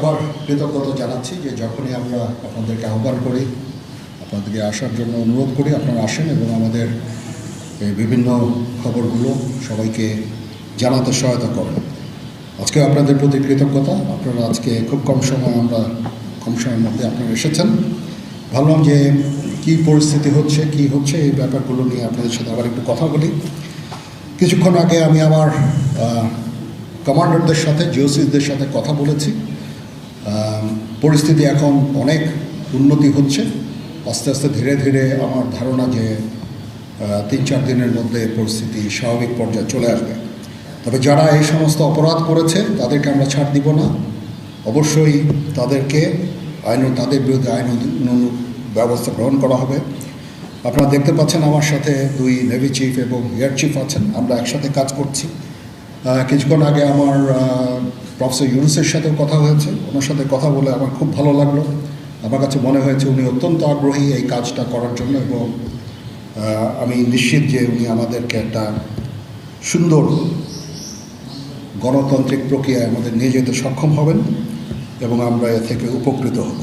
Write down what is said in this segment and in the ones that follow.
আবার কৃতজ্ঞতা জানাচ্ছি যে যখনই আমরা আপনাদেরকে আহ্বান করি, আপনাদেরকে আসার জন্য অনুরোধ করি, আপনারা আসেন এবং আমাদের বিভিন্ন খবরগুলো সবাইকে জানাতে সহায়তা করেন। আজকে আপনাদের প্রতি কৃতজ্ঞতা। আপনারা আজকে খুব কম সময়ের মধ্যে আপনারা এসেছেন। ভাবলাম যে কী পরিস্থিতি হচ্ছে, কি হচ্ছে, এই ব্যাপারগুলো নিয়ে আপনাদের সাথে আবার একটু কথা বলি। কিছুক্ষণ আগে আমি আমার কমান্ডারদের সাথে, জিওসিসদের সাথে কথা বলেছি। পরিস্থিতি এখন অনেক উন্নতি হচ্ছে। আস্তে আস্তে ধীরে ধীরে আমার ধারণা যে 3-4 দিনের মধ্যে পরিস্থিতি স্বাভাবিক পর্যায়ে চলে আসবে। তবে যারা এই সমস্ত অপরাধ করেছে তাদেরকে আমরা ছাড় দিব না। অবশ্যই তাদের বিরুদ্ধে আইন ব্যবস্থা গ্রহণ করা হবে। আপনারা দেখতে পাচ্ছেন আমার সাথে 2 নেভি চিফ এবং এয়ার চিফ আছেন। আমরা একসাথে কাজ করছি। কিছুক্ষণ আগে আমার প্রফেসর ইউনুসের সাথেও কথা হয়েছে। ওনার সাথে কথা বলে আমার খুব ভালো লাগলো। আমার কাছে মনে হয়েছে উনি অত্যন্ত আগ্রহী এই কাজটা করার জন্য, এবং আমি নিশ্চিত যে উনি আমাদেরকে একটা সুন্দর গণতান্ত্রিক প্রক্রিয়ায় আমাদের নিয়ে যেতে সক্ষম হবেন এবং আমরা এ থেকে উপকৃত হব।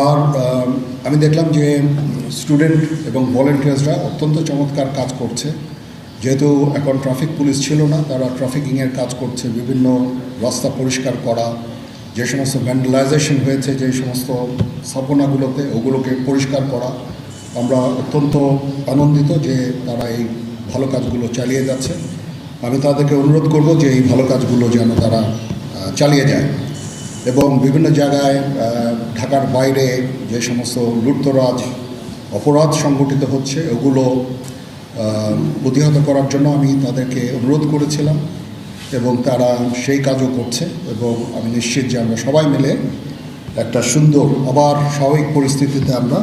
আর আমি দেখলাম যে স্টুডেন্ট এবং ভলেন্টিয়ার্সরা অত্যন্ত চমৎকার কাজ করছে। যেহেতু এখন ট্রাফিক পুলিশ ছিল না, তারা ট্রাফিকিংয়ের কাজ করছে, বিভিন্ন রাস্তা পরিষ্কার করা, যে সমস্ত ভ্যান্ডালাইজেশন হয়েছে যে সমস্ত স্থাপনাগুলোতে, ওগুলোকে পরিষ্কার করা। আমরা অত্যন্ত আনন্দিত যে তারা এই ভালো কাজগুলো চালিয়ে যাচ্ছে। আমি তাদেরকে অনুরোধ করব যে এই ভালো কাজগুলো যেন তারা চালিয়ে যায় এবং বিভিন্ন জায়গায় ঢাকার বাইরে যে সমস্ত লুটতরাজ অপরাধ সংগঠিত হচ্ছে ওগুলো প্রতিহত করার জন্য আমি তাদেরকে অনুরোধ করেছিলাম এবং তারা সেই কাজও করছে। এবং আমি নিশ্চিত যে আমরা সবাই মিলে একটা সুন্দর আবার স্বাভাবিক পরিস্থিতিতে আমরা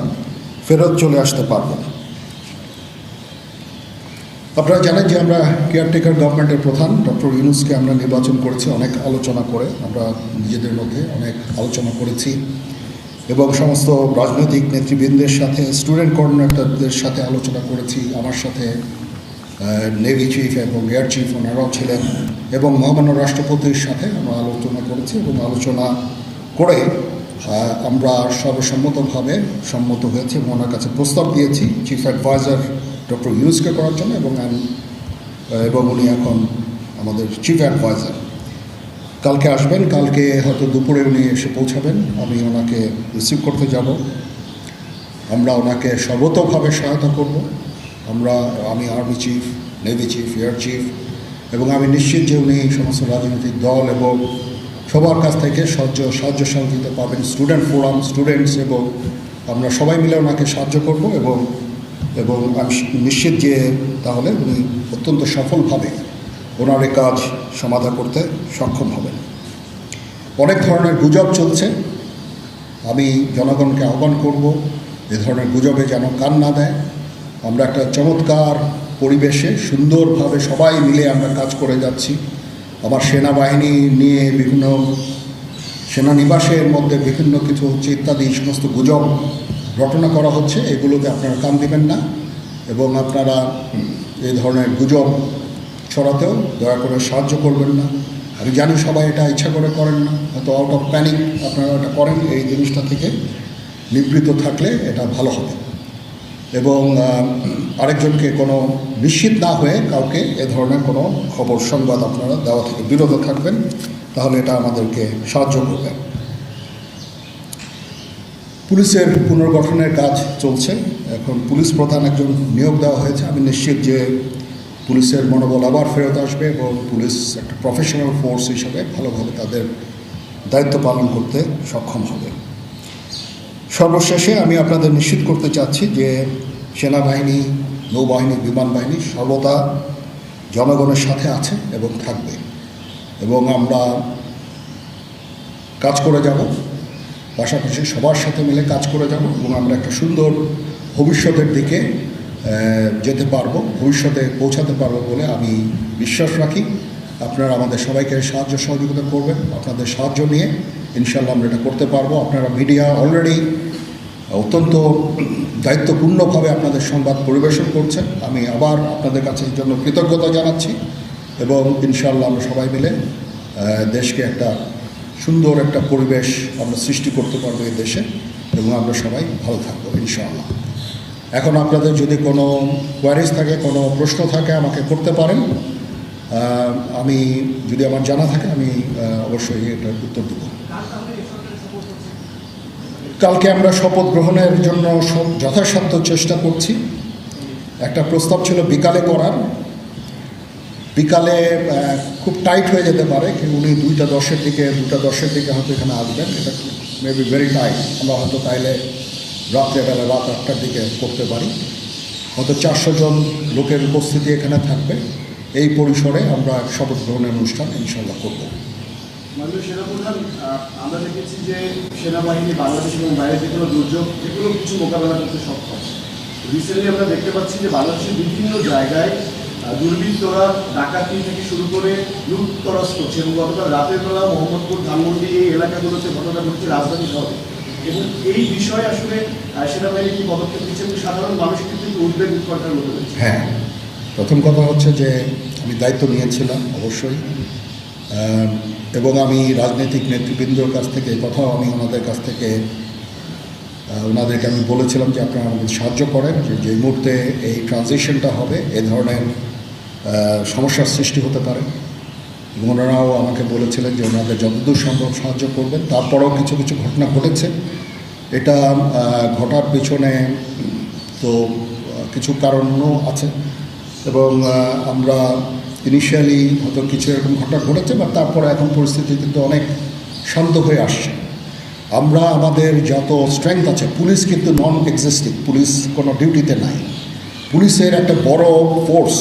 ফেরত চলে আসতে পারব। আপনারা জানেন যে আমরা কেয়ারটেকার গভর্নমেন্টের প্রধান ডক্টর ইউনুসকে আমরা নির্বাচন করেছি অনেক আলোচনা করে। আমরা নিজেদের মধ্যে অনেক আলোচনা করেছি এবং সমস্ত রাজনৈতিক নেতৃবৃন্দের সাথে, স্টুডেন্ট কোঅর্ডিনেটরদের সাথে আলোচনা করেছি। আমার সাথে নেভি চিফ এবং এয়ার চিফ ওনারাও ছিলেন এবং মহামান্য রাষ্ট্রপতির সাথে আমরা আলোচনা করেছি এবং আলোচনা করে আমরা সর্বসম্মতভাবে সম্মত হয়েছে এবং ওনার কাছে প্রস্তাব দিয়েছি চিফ অ্যাডভাইজার ডক্টর ইউনুসকে করার জন্য এবং উনি এখন আমাদের চিফ অ্যাডভাইজার। কালকে আসবেন, কালকে হয়তো দুপুরে উনি এসে পৌঁছাবেন। আমি ওনাকে রিসিভ করতে যাব। আমরা ওনাকে সর্বতোভাবে সহায়তা করব। আমি army chief, navy chief, air chief, এবং আমি নিশ্চিত যে উনি সমস্ত রাজনৈতিক দল এবং সবার কাছ থেকে সাহায্য সহযোগিতা পাবেন। স্টুডেন্ট ফোরাম, স্টুডেন্টস, এবং আমরা সবাই মিলে ওনাকে সাহায্য করব এবং আমি নিশ্চিত যে তাহলে উনি অত্যন্ত সফলভাবে ওনার এই কাজ সমাধা করতে সক্ষম হবেন। অনেক ধরনের গুজব চলছে। আমি জনগণকে আহ্বান করব এ ধরনের গুজবে যেন কান না দেয়। আমরা একটা চমৎকার পরিবেশে সুন্দরভাবে সবাই মিলে আমরা কাজ করে যাচ্ছি। আমার সেনাবাহিনী নিয়ে বিভিন্ন সেনানিবাসের মধ্যে বিভিন্ন কিছু হচ্ছে ইত্যাদি সমস্ত গুজব রটনা করা হচ্ছে। এগুলোতে আপনারা কান দিবেন না এবং আপনারা এই ধরনের গুজব ছড়াতেও দয়া করে সাহায্য করবেন না। আমি জানি সবাই এটা ইচ্ছা করে করেন না, হয়তো আউট অফ প্যানিক আপনারা এটা করেন। এই জিনিসটা থেকে নিবৃত্ত থাকলে এটা ভালো হবে এবং আরেকজনকে কোনো নিশ্চিত না হয়ে কাউকে এ ধরনের কোনো খবর সংবাদ আপনারা দেওয়া থেকে বিরত থাকবেন, তাহলে এটা আমাদেরকে সাহায্য করবে। পুলিশের পুনর্গঠনের কাজ চলছে। এখন পুলিশ প্রধান একজন নিয়োগ দেওয়া হয়েছে। আমি নিশ্চিত যে পুলিশের মনোবল আবার ফেরত আসবে এবং পুলিশ একটা প্রফেশনাল ফোর্স হিসাবে ভালোভাবে তাদের দায়িত্ব পালন করতে সক্ষম হবে। সর্বশেষে আমি আপনাদের নিশ্চিত করতে চাচ্ছি যে সেনাবাহিনী, নৌবাহিনী, বিমান বাহিনী সর্বদা জনগণের সাথে আছে এবং থাকবে এবং আমরা কাজ করে যাব, পাশাপাশি সবার সাথে মিলে কাজ করে যাব এবং আমরা একটা সুন্দর ভবিষ্যতের দিকে যেতে পারবো, ভবিষ্যতে পৌঁছাতে পারবো বলে আমি বিশ্বাস রাখি। আপনারা আমাদের সবাইকে সাহায্য সহযোগিতা করবেন। আপনাদের সাহায্য নিয়ে ইনশাল্লাহ আমরা এটা করতে পারবো। আপনারা মিডিয়া অলরেডি অত্যন্ত দায়িত্বপূর্ণভাবে আপনাদের সংবাদ পরিবেশন করছেন। আমি আবার আপনাদের কাছে এই জন্য কৃতজ্ঞতা জানাচ্ছি এবং ইনশাল্লাহ আমরা সবাই মিলে দেশকে একটা সুন্দর একটা পরিবেশ আমরা সৃষ্টি করতে পারবো এই দেশে এবং আমরা সবাই ভালো থাকবো ইনশাআল্লাহ। এখন আপনাদের যদি কোনো কোয়ারিজ থাকে, কোনো প্রশ্ন থাকে আমাকে করতে পারেন। আমি যদি আমার জানা থাকে আমি অবশ্যই এটার উত্তর দেব। কালকে আমরা শপথ গ্রহণের জন্য যথাসাধ্য চেষ্টা করছি। একটা প্রস্তাব ছিল বিকালে করার, বিকালে খুব টাইট হয়ে যেতে পারে, কিন্তু উনি 2:10 দিকে হয়তো এখানে আসবেন। এটা মেবি ভেরি টাইট। আমরা হয়তো তাইলে রাত্রেবেলা রাত 8টার দিকে করতে পারি। হয়তো 400 জন লোকের উপস্থিতি এখানে থাকবে। এই পরিসরে আমরা শপথ গ্রহণের অনুষ্ঠান ইনশাল্লাহ করব। মাননীয় সেনাপ্রধান, আমরা দেখেছি যে সেনাবাহিনী বাংলাদেশ এবং বাইরে যে কোনো দুর্যোগ যেগুলো কিছু মোকাবেলা করতে সক্ষম। রিসেন্টলি আমরা দেখতে পাচ্ছি যে বাংলাদেশের বিভিন্ন জায়গায় দুর্বৃত্তরা ডাকাতি থেকে শুরু করে লুটতরাজ করছে এবং গতকাল রাতের বেলা মোহাম্মদপুর, ধানমন্ডি এই এলাকাগুলোতে ঘটনা ঘটছে রাজধানী শহরে। এবং এই বিষয়ে আসলে সেনাবাহিনী কি পদক্ষেপ নিচ্ছে এবং সাধারণ মানুষের কিন্তু উদ্বেগ উৎকণ্ঠার মধ্যে রয়েছে? হ্যাঁ, প্রথম কথা হচ্ছে যে আমি দায়িত্ব নিয়েছিলাম অবশ্যই, এবং আমি রাজনৈতিক নেতৃবৃন্দর কাছ থেকে এই কথাও আমি ওনাদেরকে আমি বলেছিলাম যে আপনারা আমাদের সাহায্য করেন, যে মুহূর্তে এই ট্রানজিশনটা হবে এ ধরনের সমস্যার সৃষ্টি হতে পারে। এবং ওনারাও আমাকে বলেছিলেন যে ওনাদের যতদূর সম্ভব সাহায্য করবেন। তারপরেও কিছু কিছু ঘটনা ঘটেছে। এটা ঘটার পিছনে তো কিছু কারণও আছে, এবং আমরা ইনিশিয়ালি হয়তো কিছু এরকম ঘটনা ঘটেছে, বা তারপরে এখন পরিস্থিতি কিন্তু অনেক শান্ত হয়ে আসছে। আমরা আমাদের যত স্ট্রেংথ আছে, পুলিশ কিন্তু নন এক্সিস্টিং, পুলিশ কোনো ডিউটিতে নাই। পুলিশের একটা বড় ফোর্স,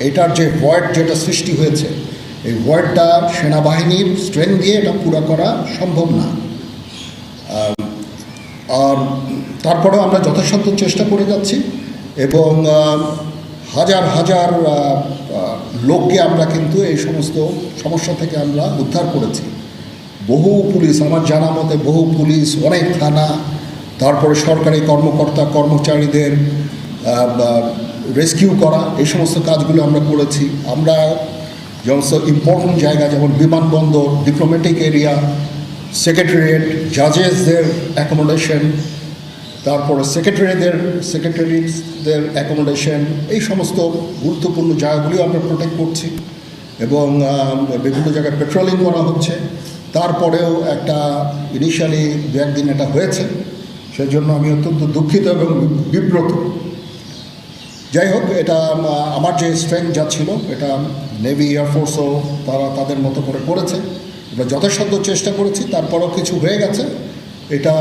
এটার যে ভয়েড যেটা সৃষ্টি হয়েছে, এই ভয়েডটা সেনাবাহিনীর স্ট্রেংথ দিয়ে এটা পুরো করা সম্ভব না। আর তারপরেও আমরা যথাসাধ্য চেষ্টা করে যাচ্ছি, এবং হাজার হাজার লোককে আমরা কিন্তু এই সমস্ত সমস্যা থেকে আমরা উদ্ধার করেছি। বহু পুলিশ, আমার জানা মতে বহু পুলিশ, অনেক থানা, তারপরে সরকারি কর্মচারীদের রেস্কিউ করা, এই সমস্ত কাজগুলো আমরা করেছি। আমরা যেমন ইম্পর্টেন্ট জায়গা যেমন বিমানবন্দর, ডিপ্লোম্যাটিক এরিয়া, সেক্রেটারিয়েট, জাজেসদের অ্যাকোমোডেশন, তারপরে সেক্রেটারিদের অ্যাকোমোডেশন, এই সমস্ত গুরুত্বপূর্ণ জায়গাগুলিও আমরা প্রোটেক্ট করছি, এবং বিভিন্ন জায়গায় পেট্রোলিং করা হচ্ছে। তারপরেও একটা ইনিশিয়ালি 2-1 দিন এটা হয়েছে, সেই জন্য আমি অত্যন্ত দুঃখিত এবং বিব্রত। যাই হোক, এটা আমার যে স্ট্রেংথ যা ছিল এটা নেভি, এয়ারফোর্সও তারা তাদের মতো করে করেছে। আমরা যথাসাধ্য চেষ্টা করেছি, তারপরেও কিছু হয়ে গেছে। এটা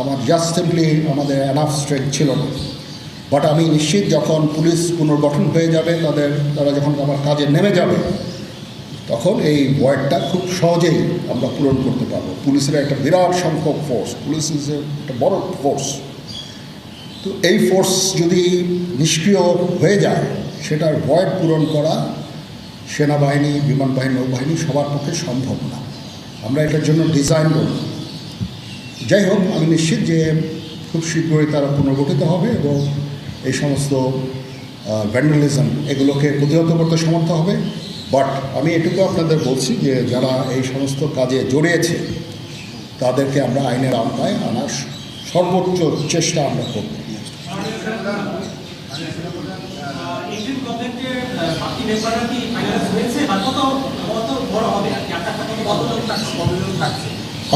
আমার জাস্ট সিম্পলি আমাদের এনাফ স্ট্রেংথ ছিল না। বাট আমি নিশ্চিত যখন পুলিশ পুনর্গঠন হয়ে যাবে, তারা যখন আমার কাজে নেমে যাবে, তখন এই ভয়েডটা খুব সহজেই আমরা পূরণ করতে পারবো। পুলিশের একটা বিরাট সংখ্যক ফোর্স, পুলিশ ইজ একটা বড় ফোর্স। তো এই ফোর্স যদি নিষ্ক্রিয় হয়ে যায়, সেটার ভয়েড পূরণ করা সেনাবাহিনী, বিমান বাহিনী, নৌবাহিনী সবার পক্ষে সম্ভব না। আমরা এটার জন্য ডিজাইন করব। যাই হোক, আমি নিশ্চিত যে খুব শীঘ্রই তারা পুনর্গঠিত হবে এবং এই সমস্ত ভ্যান্ডালিজম এগুলোকে প্রতিহত করতে সমর্থ হবে। বাট আমি এটুকু আপনাদের বলছি যে যারা এই সমস্ত কাজে জড়িয়েছে তাদেরকে আমরা আইনের আওতায় আনার সর্বোচ্চ চেষ্টা আমরা করব।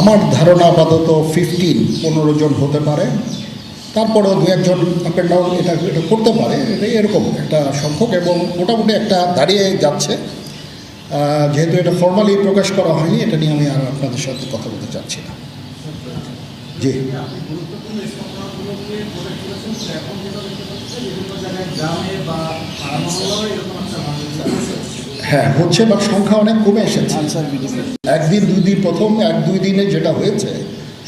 আমার ধারণা আপাতত 15 জন হতে পারে, তারপরেও 2-1 জন আপ অ্যান্ড ডাউন এটা করতে পারে। এটাই এরকম একটা সংখ্যক, এবং মোটামুটি একটা দাঁড়িয়ে যাচ্ছে। যেহেতু এটা ফর্মালি প্রকাশ করা হয়নি, এটা নিয়ে আমি আর আপনাদের সাথে কথা বলতে চাচ্ছি না। জি, হ্যাঁ হচ্ছে, বাট সংখ্যা অনেক কমে এসেছে। 1-2 দিন প্রথম 1-2 দিনে যেটা হয়েছে,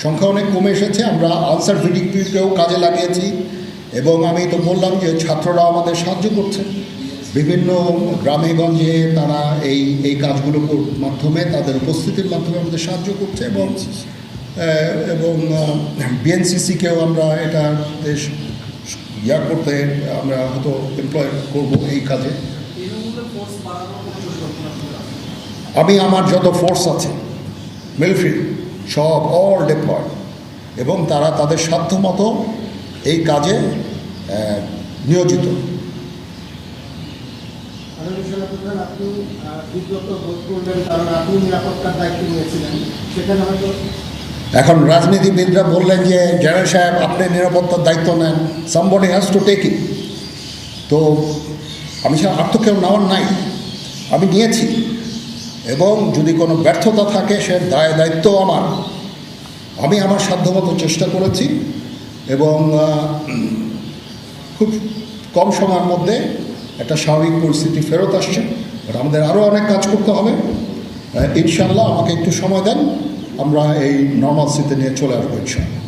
সংখ্যা অনেক কমে এসেছে। আমরা আনসার ভিডিপিকেও কাজে লাগিয়েছি, এবং আমি তো বললাম যে ছাত্ররা আমাদের সাহায্য করছে বিভিন্ন গ্রামে গঞ্জে। তারা এই কাজগুলোর মাধ্যমে, তাদের উপস্থিতির মাধ্যমে আমাদের সাহায্য করছে, এবং বিএনসিসিকেও আমরা এটা করতে আমরা হয়তো এমপ্লয় করব এই কাজে। আমি আমার যত ফোর্স আছে মিলিটারি সব অল ডিপ্লয়েড, এবং তারা তাদের সাধ্যমতো এই কাজে নিয়োজিত। মাননীয় সেনাপ্রধান, আপনি বিব্রত বোধ করলেন কারণ আপনি নিরাপত্তার দায়িত্ব নিয়েছিলেন, সেখানে হয়তো এখন রাজনীতিবিদরা বললেন যে জেনারেল সাহেব আপনি নিরাপত্তার দায়িত্ব নেন, somebody has to take it. তো আমি সে আর তো কেউ নেওয়ার নাই, আমি নিয়েছি, এবং যদি কোনো ব্যর্থতা থাকে সে দায়িত্ব আমার। আমি আমার সাধ্যমতো চেষ্টা করেছি, এবং খুব কম সময়ের মধ্যে একটা স্বাভাবিক পরিস্থিতি ফেরত আসছে। বাট আমাদের আরও অনেক কাজ করতে হবে। ইনশাল্লাহ আমাকে একটু সময় দেন, আমরা এই নর্মালসিতে নিয়ে চলে আসবো ইনশাল্লাহ।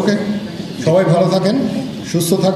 ওকে, সবাই ভালো থাকেন, সুস্থ থাকেন।